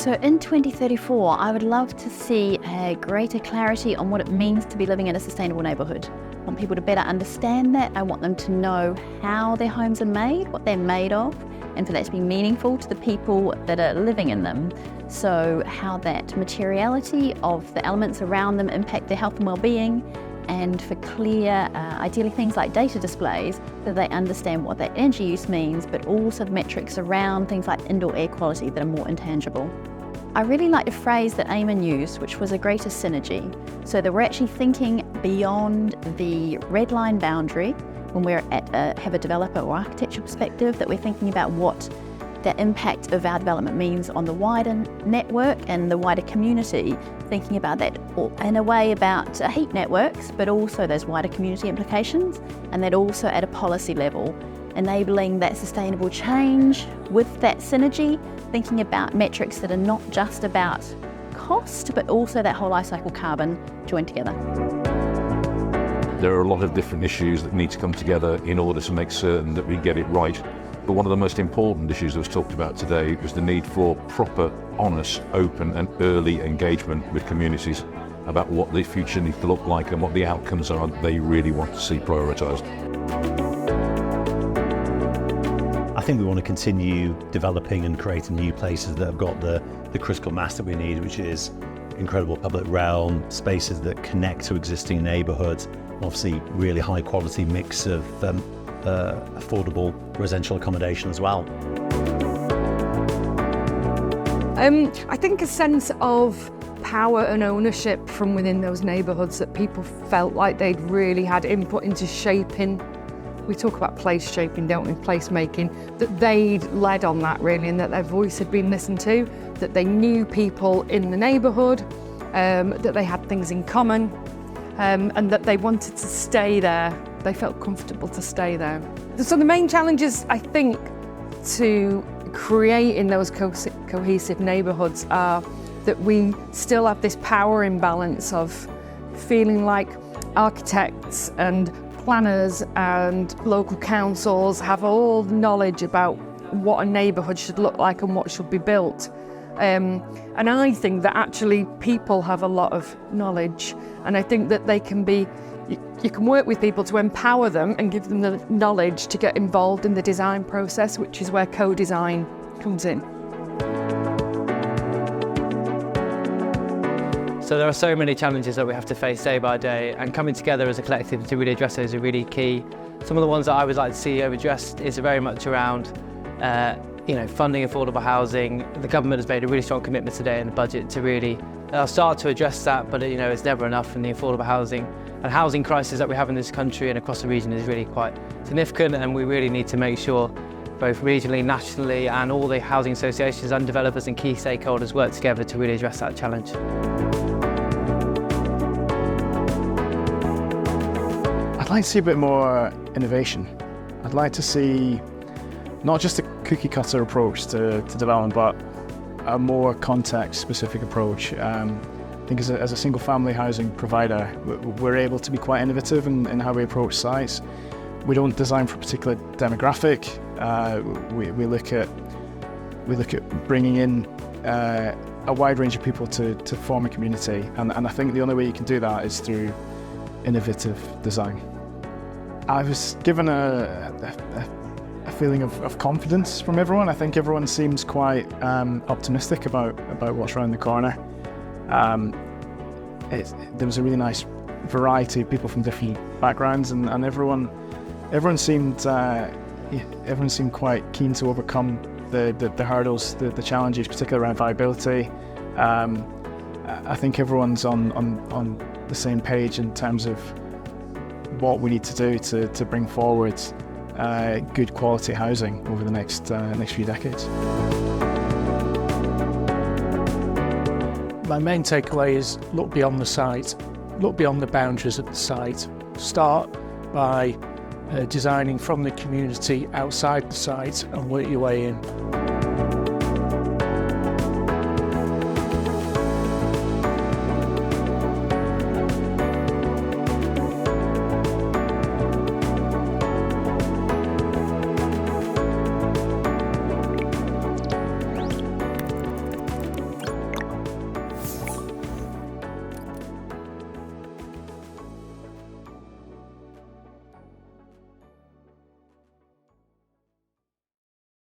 So in 2034, I would love to see a greater clarity on what it means to be living in a sustainable neighbourhood. I want people to better understand that. I want them to know how their homes are made, what they're made of, and for that to be meaningful to the people that are living in them. So how that materiality of the elements around them impact their health and well-being, and for clear, ideally things like data displays, so they understand what that energy use means, but also the metrics around things like indoor air quality that are more intangible. I really like the phrase that Eamonn used, which was a greater synergy. So that we're actually thinking beyond the red line boundary when we're have a developer or architecture perspective, that we're thinking about what the impact of our development means on the wider network and the wider community, thinking about that in a way about heat networks, but also those wider community implications, and that also at a policy level, enabling that sustainable change with that synergy, thinking about metrics that are not just about cost, but also that whole life cycle carbon joined together. There are a lot of different issues that need to come together in order to make certain that we get it right. But one of the most important issues that was talked about today was the need for proper, honest, open and early engagement with communities about what the future needs to look like and what the outcomes are that they really want to see prioritised. I think we want to continue developing and creating new places that have got the critical mass that we need, which is incredible public realm, spaces that connect to existing neighbourhoods, obviously really high quality mix of affordable residential accommodation as well. I think a sense of power and ownership from within those neighbourhoods, that people felt like they'd really had input into shaping. We talk about place shaping, don't we, place making, that they'd led on that really, and that their voice had been listened to, that they knew people in the neighbourhood, that they had things in common, and that they wanted to stay there. They felt comfortable to stay there. So the main challenges, I think, to creating those cohesive neighbourhoods are that we still have this power imbalance of feeling like architects and planners and local councils have all the knowledge about what a neighbourhood should look like and what should be built. And I think that actually people have a lot of knowledge, and I think that they can be, you can work with people to empower them and give them the knowledge to get involved in the design process, which is where co-design comes in. So there are so many challenges that we have to face day by day, and coming together as a collective to really address those are really key. Some of the ones that I would like to see addressed is very much around funding affordable housing. The government has made a really strong commitment today in the budget to really start to address that, but it's never enough in the affordable housing. And housing crisis that we have in this country and across the region is really quite significant, and we really need to make sure both regionally, nationally, and all the housing associations and developers and key stakeholders work together to really address that challenge. I'd like to see a bit more innovation. I'd like to see not just a cookie cutter approach to development, but a more context specific approach. I think as a single family housing provider, we're able to be quite innovative in how we approach sites. We don't design for a particular demographic. We look at bringing in a wide range of people to form a community, and I think the only way you can do that is through innovative design. I was given a feeling of confidence from everyone. I think everyone seems quite optimistic about what's around the corner. There was a really nice variety of people from different backgrounds, and everyone seemed quite keen to overcome the hurdles, the challenges, particularly around viability. I think everyone's on the same page in terms of what we need to do to bring forward good quality housing over the next few decades. My main takeaway is look beyond the site, look beyond the boundaries of the site. Start by designing from the community outside the site and work your way in.